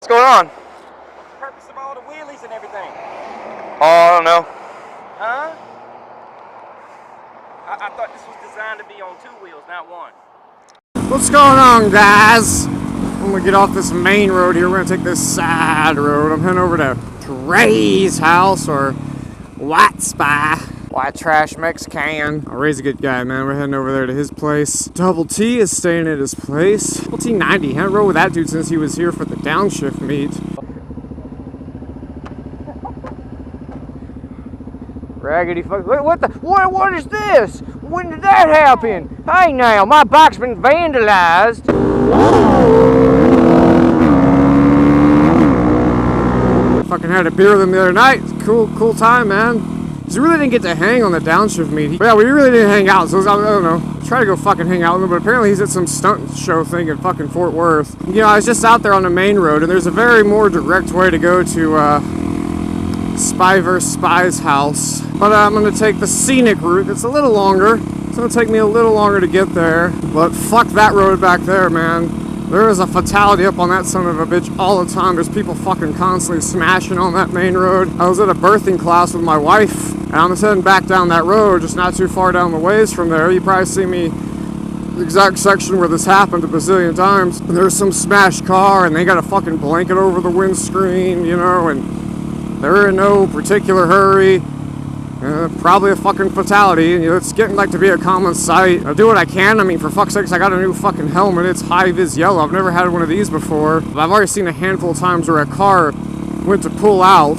What's going on? The purpose of all the wheelies and everything. Oh, I don't know. Huh? I thought this was designed to be on 2 wheels, not 1. What's going on, guys? I'm gonna get off this main road here. We're gonna take this side road. I'm heading over to Trey's house, or White Spy. White Trash Mexican. Ray's a good guy, man. We're heading over there to his place. Double T is staying at his place. Double T 90. Haven't rode with that dude since he was here for the downshift meet. Raggedy fuck! What is this? When did that happen? Hey now, my bike's been vandalized. Fucking had a beer with him the other night. Cool time, man. He really didn't get to hang on the downshift meet. But yeah, we really didn't hang out. So I don't know. Try to go fucking hang out with him, but apparently he's at some stunt show thing in fucking Fort Worth. You know, I was just out there on the main road, and there's a very more direct way to go to Spy vs. Spy's house. But I'm gonna take the scenic route. It's a little longer. It's gonna take me a little longer to get there. But fuck that road back there, man. There is a fatality up on that son of a bitch all the time. There's people fucking constantly smashing on that main road. I was at a birthing class with my wife, and I'm heading back down that road, just not too far down the ways from there. You probably see me the exact section where this happened a bazillion times. And there's some smashed car, and they got a fucking blanket over the windscreen, you know, and they're in no particular hurry. Probably a fucking fatality. You know, it's getting like to be a common sight. I do what I can. I mean, for fuck's sakes, I got a new fucking helmet. It's high-vis yellow. I've never had one of these before. But I've already seen a handful of times where a car went to pull out.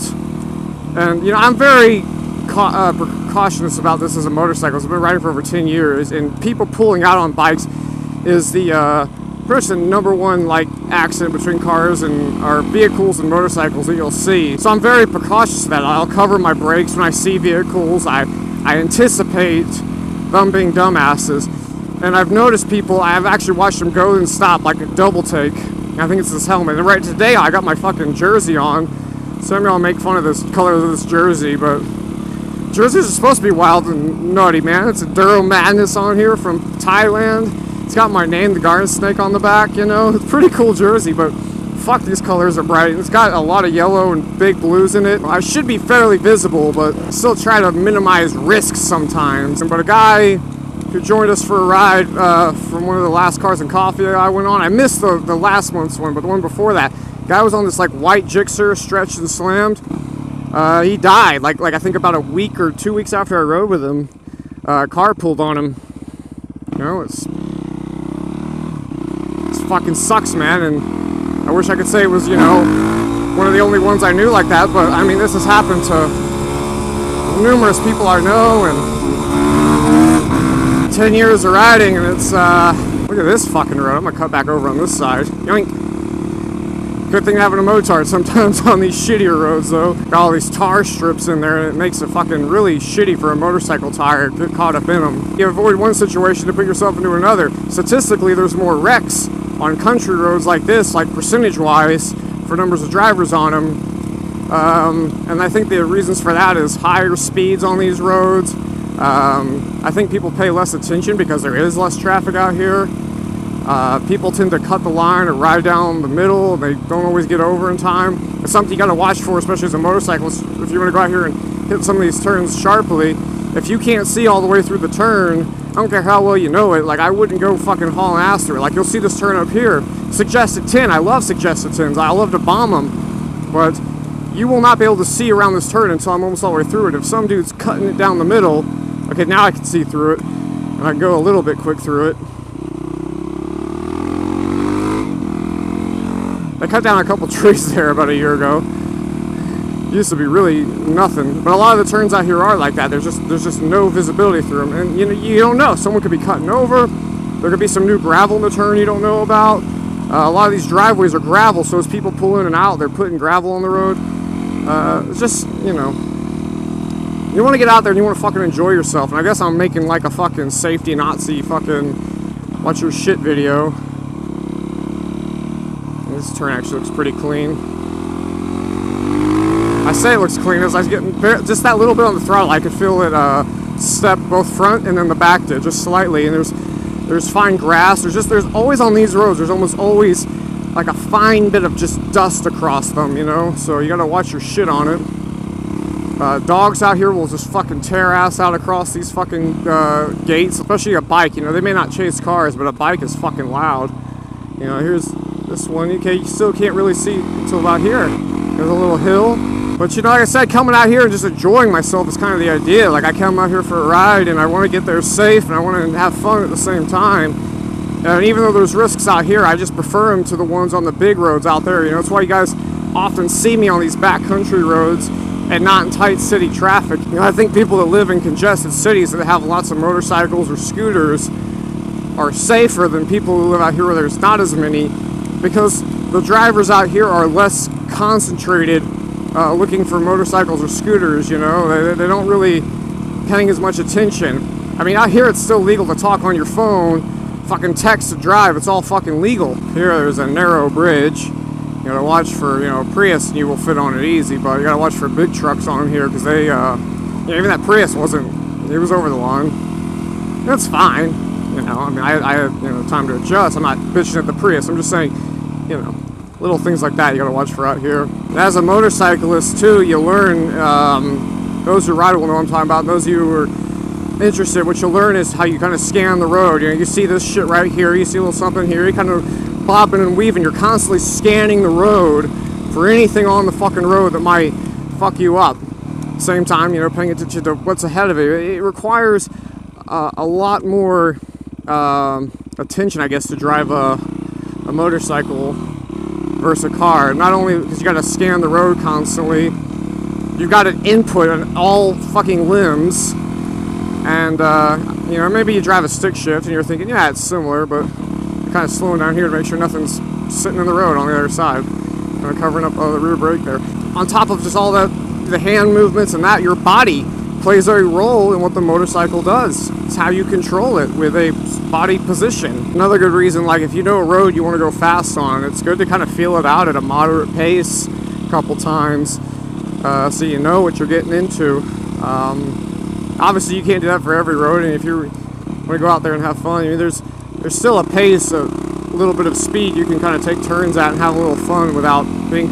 And, you know, I'm very precautious about this as a motorcycle. I've been riding for over 10 years. And people pulling out on bikes is the pretty much the #1 like accident between cars and our vehicles and motorcycles that you'll see. So I'm very precautious of that. I'll cover my brakes when I see vehicles. I anticipate them being dumbasses. And I've noticed people, I've actually watched them go and stop like a double take. I think it's this helmet. And right today I got my fucking jersey on. Some of y'all make fun of this color of this jersey, but jerseys are supposed to be wild and nutty, man. It's a Duro Madness on here from Thailand. It's got my name, TheGardenSnake, on the back, you know. It's a pretty cool jersey, but fuck, these colors are bright. It's got a lot of yellow and big blues in it. I should be fairly visible, but I still try to minimize risks sometimes. But a guy who joined us for a ride from one of the last Cars and Coffee I went on, I missed the last month's one, but the one before that, guy was on this like white Gixxer, stretched and slammed. He died, like I think about a week or 2 weeks after I rode with him. A car pulled on him. You know, it's fucking sucks, man, and I wish I could say it was, you know, one of the only ones I knew like that, but I mean, this has happened to numerous people I know, and 10 years of riding, and it's, look at this fucking road. I'm gonna cut back over on this side. Yoink. Good thing having a motard sometimes on these shittier roads, though. Got all these tar strips in there, and it makes it fucking really shitty for a motorcycle tire to get caught up in them. You avoid one situation to put yourself into another. Statistically, there's more wrecks on country roads like this, like percentage-wise, for numbers of drivers on them. And I think the reasons for that is higher speeds on these roads. I think people pay less attention because there is less traffic out here. People tend to cut the line or ride down the middle. They don't always get over in time. It's something you got to watch for, especially as a motorcyclist. If you want to go out here and hit some of these turns sharply, if you can't see all the way through the turn, I don't care how well you know it, like I wouldn't go fucking hauling ass through it. Like you'll see this turn up here, suggested 10. I love suggested 10s. I love to bomb them, but you will not be able to see around this turn until I'm almost all the way through it. If some dude's cutting it down the middle, okay, now I can see through it, and I can go a little bit quick through it. I cut down a couple trees there about a year ago. Used to be really nothing, but a lot of the turns out here are like that. There's just no visibility through them, and you know, you don't know. Someone could be cutting over. There could be some new gravel in the turn you don't know about. A lot of these driveways are gravel, so as people pull in and out, they're putting gravel on the road. It's just, you know, you want to get out there and you want to fucking enjoy yourself. And I guess I'm making like a fucking safety Nazi fucking watch your shit video. This turn actually looks pretty clean. I say it looks clean as I was getting just that little bit on the throttle. I could feel it step both front and then the back did just slightly. And there's fine grass. There's always on these roads. There's almost always like a fine bit of just dust across them, you know? So you gotta watch your shit on it. Dogs out here will just fucking tear ass out across these fucking gates, especially a bike. You know, they may not chase cars, but a bike is fucking loud. You know, here's this one. Okay, you still can't really see until about here. There's a little hill. But you know, like I said, coming out here and just enjoying myself is kind of the idea. Like, I come out here for a ride and I want to get there safe and I want to have fun at the same time. And even though there's risks out here, I just prefer them to the ones on the big roads out there. You know, that's why you guys often see me on these backcountry roads and not in tight city traffic. You know, I think people that live in congested cities that have lots of motorcycles or scooters are safer than people who live out here where there's not as many, because the drivers out here are less concentrated looking for motorcycles or scooters, you know. They don't really paying as much attention. I mean, out here it's still legal to talk on your phone, fucking text to drive, it's all fucking legal. Here there's a narrow bridge. You gotta watch for, you know, Prius and you will fit on it easy, but you gotta watch for big trucks on here because they, you know, even that Prius it was over the line. That's fine, you know. I mean, I had, you know, time to adjust. I'm not bitching at the Prius. I'm just saying, you know, little things like that you gotta watch for out here. And as a motorcyclist too, you learn. Those who ride will know what I'm talking about. Those of you who are interested, what you'll learn is how you kind of scan the road. You know, you see this shit right here. You see a little something here. You kind of bobbing and weaving, you're constantly scanning the road for anything on the fucking road that might fuck you up. Same time, you know, paying attention to what's ahead of it. It requires a lot more attention, I guess, to drive a motorcycle versus a car. Not only because you got to scan the road constantly, you've got an input on all fucking limbs, and you know, maybe you drive a stick shift and you're thinking, yeah, it's similar, but kind of slowing down here to make sure nothing's sitting in the road on the other side. Kind of covering up the rear brake there. On top of just all that, the hand movements and that, your body plays a role in what the motorcycle does. It's how you control it with a body position. Another good reason, like if you know a road you want to go fast on, it's good to kind of feel it out at a moderate pace a couple times so you know what you're getting into. Obviously you can't do that for every road, and if you want to go out there and have fun, I mean, there's still a pace, a little bit of speed you can kind of take turns at and have a little fun without being,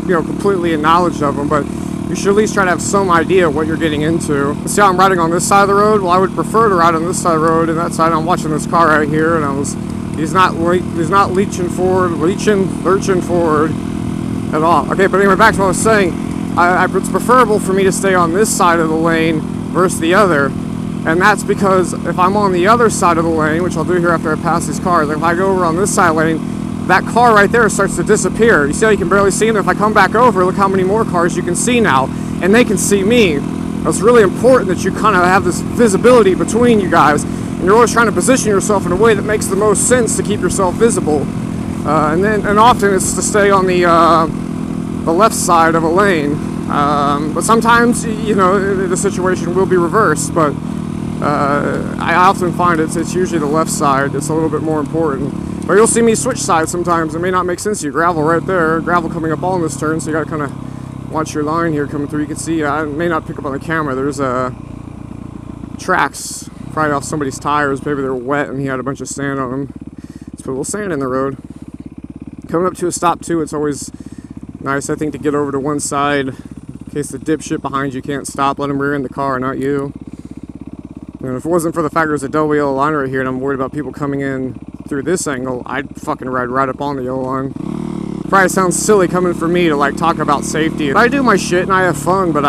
you know, completely in knowledge of them, but you should at least try to have some idea of what you're getting into. See how I'm riding on this side of the road? Well, I would prefer to ride on this side of the road, and that side I'm watching this car right here, and he's not lurching forward at all. Okay, but anyway, back to what I was saying. It's preferable for me to stay on this side of the lane versus the other. And that's because if I'm on the other side of the lane, which I'll do here after I pass these cars, if I go over on this side lane, that car right there starts to disappear. You see how you can barely see them? If I come back over, look how many more cars you can see now. And they can see me. It's really important that you kind of have this visibility between you guys. And you're always trying to position yourself in a way that makes the most sense to keep yourself visible. And often it's to stay on the left side of a lane. But sometimes, you know, the situation will be reversed. But I often find it's usually the left side that's a little bit more important. But you'll see me switch sides sometimes. It may not make sense to you. Gravel right there. Gravel coming up on this turn, so you got to kind of watch your line here coming through. You can see, I may not pick up on the camera, there's tracks probably off somebody's tires. Maybe they're wet and he had a bunch of sand on them. Let's put a little sand in the road. Coming up to a stop too, it's always nice, I think, to get over to one side in case the dipshit behind you can't stop. Let him rear in the car, not you. And if it wasn't for the fact there's a double yellow line right here and I'm worried about people coming in through this angle, I'd fucking ride right up on the yellow line. Probably sounds silly coming from me to like talk about safety. I do my shit and I have fun, but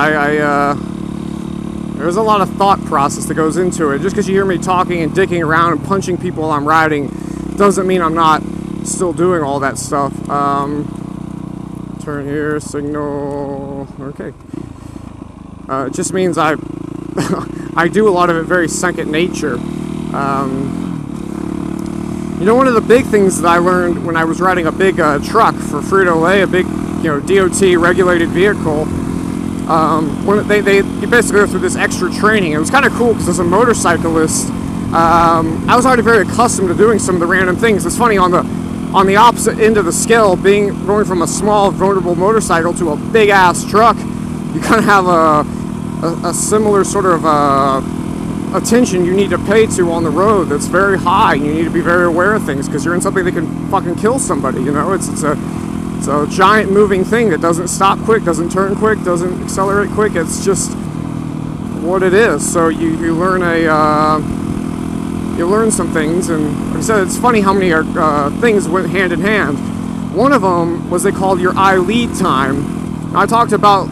there's a lot of thought process that goes into it. Just because you hear me talking and dicking around and punching people while I'm riding doesn't mean I'm not still doing all that stuff. Turn here, signal, okay. It just means I do a lot of it very second nature. You know, one of the big things that I learned when I was riding a big truck for Frito-Lay, a big, you know, DOT regulated vehicle, when you basically go through this extra training. It was kind of cool because as a motorcyclist, I was already very accustomed to doing some of the random things. It's funny, on the opposite end of the scale, going from a small, vulnerable motorcycle to a big ass truck, you kind of have a similar sort of attention you need to pay to on the road that's very high, and you need to be very aware of things because you're in something that can fucking kill somebody. You know, it's a giant moving thing that doesn't stop quick, doesn't turn quick, doesn't accelerate quick. It's just what it is. So you learn you learn some things, and like I said, it's funny how many things went hand in hand. One of them was they called your eye lead time. I talked about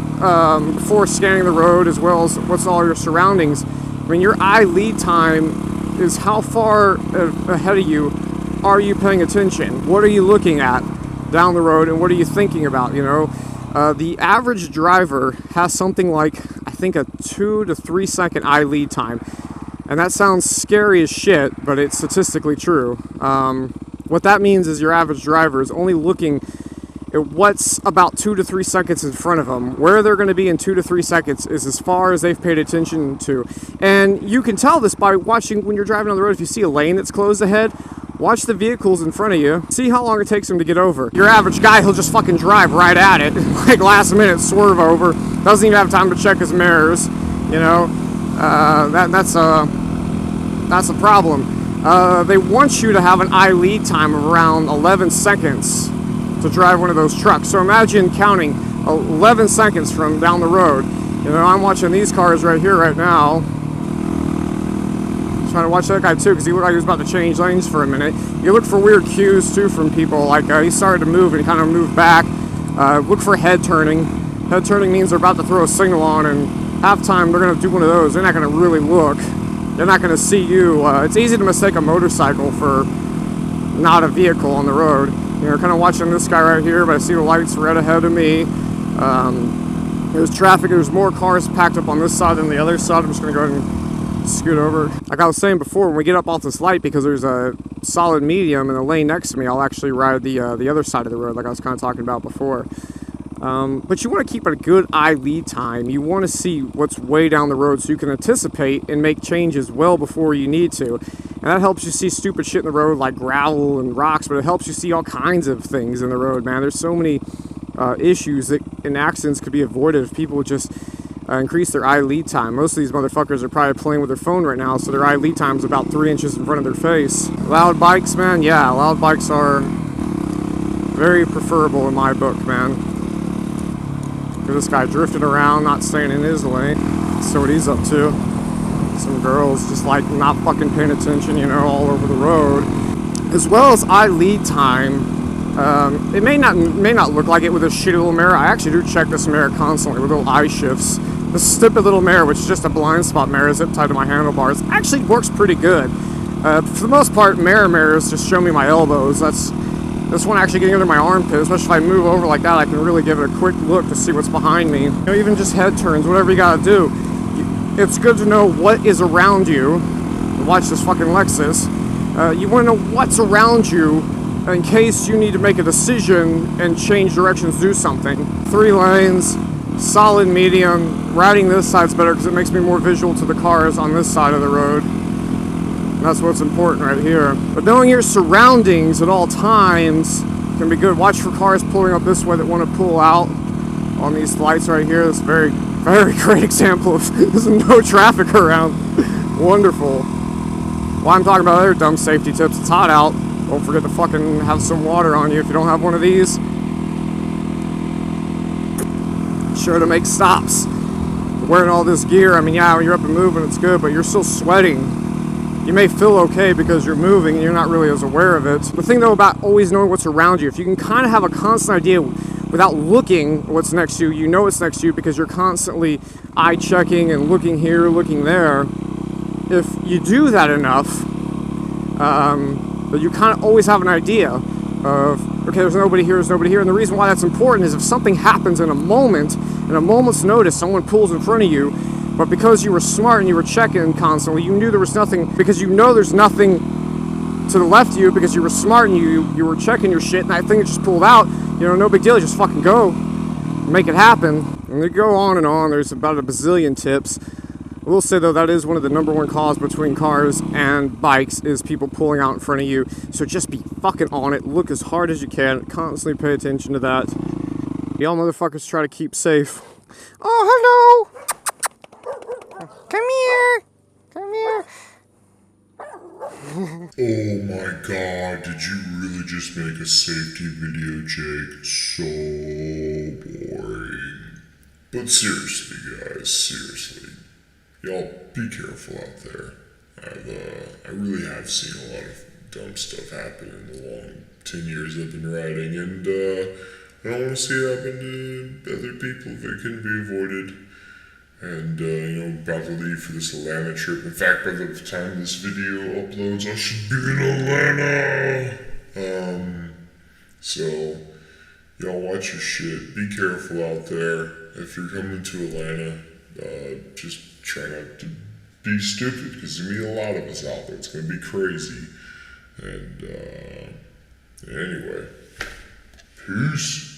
before scanning the road as well as what's all your surroundings. I mean, your eye lead time is how far ahead of you are you paying attention? What are you looking at down the road, and what are you thinking about? You know, the average driver has something like, I think, a 2 to 3 second eye lead time. And that sounds scary as shit, but it's statistically true. What that means is your average driver is only looking at what's about 2 to 3 seconds in front of them. Where they're going to be in 2 to 3 seconds is as far as they've paid attention to. And you can tell this by watching when you're driving on the road. If you see a lane that's closed ahead, watch the vehicles in front of you. See how long it takes them to get over. Your average guy, he'll just fucking drive right at it. Like last minute, swerve over. Doesn't even have time to check his mirrors. You know, that's a problem. They want you to have an eye lead time of around 11 seconds to drive one of those trucks. So imagine counting 11 seconds from down the road. You know, I'm watching these cars right here right now. I'm trying to watch that guy too, because he looked like he was about to change lanes for a minute. You look for weird cues too from people, like he started to move and he kind of moved back. Look for head turning. Head turning means they're about to throw a signal on, and half time they're going to do one of those. They're not going to really look. They're not going to see you. It's easy to mistake a motorcycle for not a vehicle on the road. You know, kind of watching this guy right here, but I see the lights red ahead of me. There's traffic. There's more cars packed up on this side than the other side. I'm just going to go ahead and scoot over. Like I was saying before, when we get up off this light, because there's a solid medium in the lane next to me, I'll actually ride the other side of the road, like I was kind of talking about before. But you want to keep a good eye lead time. You want to see what's way down the road so you can anticipate and make changes well before you need to. And that helps you see stupid shit in the road like gravel and rocks, but it helps you see all kinds of things in the road, man. There's so many issues that in accidents could be avoided if people would just increase their eye lead time. Most of these motherfuckers are probably playing with their phone right now, so their eye lead time is about 3 inches in front of their face. Loud bikes, man, yeah, loud bikes are very preferable in my book, man. This guy drifting around, not staying in his lane. So what he's up to. Some girls just like not fucking paying attention, you know, all over the road. As well as eye lead time, it may not look like it with a shitty little mirror. I actually do check this mirror constantly with little eye shifts. This stupid little mirror, which is just a blind spot mirror zip tied to my handlebars, actually works pretty good. For the most part, mirrors just show me my elbows. This one actually getting under my armpit, especially if I move over like that, I can really give it a quick look to see what's behind me. You know, even just head turns, whatever you gotta do. It's good to know what is around you. Watch this fucking Lexus. You wanna know what's around you in case you need to make a decision and change directions, do something. 3 lanes, solid medium. Riding this side's better because it makes me more visual to the cars on this side of the road. That's what's important right here. But knowing your surroundings at all times can be good. Watch for cars pulling up this way that want to pull out on these lights right here. This is a very, very great example of there's no traffic around. Wonderful. While I'm talking about other dumb safety tips, it's hot out. Don't forget to fucking have some water on you if you don't have one of these. Sure to make stops. Wearing all this gear, I mean, yeah, when you're up and moving, it's good, but you're still sweating. You may feel okay because you're moving and you're not really as aware of it. The thing though about always knowing what's around you, if you can kind of have a constant idea without looking what's next to you, you know what's next to you because you're constantly eye checking and looking here, looking there. If you do that enough, you kind of always have an idea of, okay, there's nobody here, and the reason why that's important is if something happens in a moment's notice, someone pulls in front of you, but because you were smart and you were checking constantly, you knew there was nothing, because you know there's nothing to the left of you, because you were smart and you were checking your shit, and that thing just pulled out, you know, no big deal, just fucking go, make it happen. And they go on and on, there's about a bazillion tips. I will say though, that is one of the number 1 cause between cars and bikes is people pulling out in front of you, so just be fucking on it, look as hard as you can, constantly pay attention to that. Y'all motherfuckers try to keep safe. Oh, hello! Come here! Come here. Oh my god, did you really just make a safety video, Jake? So boring. But seriously, guys, seriously. Y'all be careful out there. I really have seen a lot of dumb stuff happen in the long 10 years I've been riding, and I don't want to see it happen to other people if it can be avoided. And, about to leave for this Atlanta trip. In fact, by the time this video uploads, I should be in Atlanta! So, y'all watch your shit. Be careful out there. If you're coming to Atlanta, just try not to be stupid, because there's going to be a lot of us out there. It's going to be crazy. And, anyway, peace.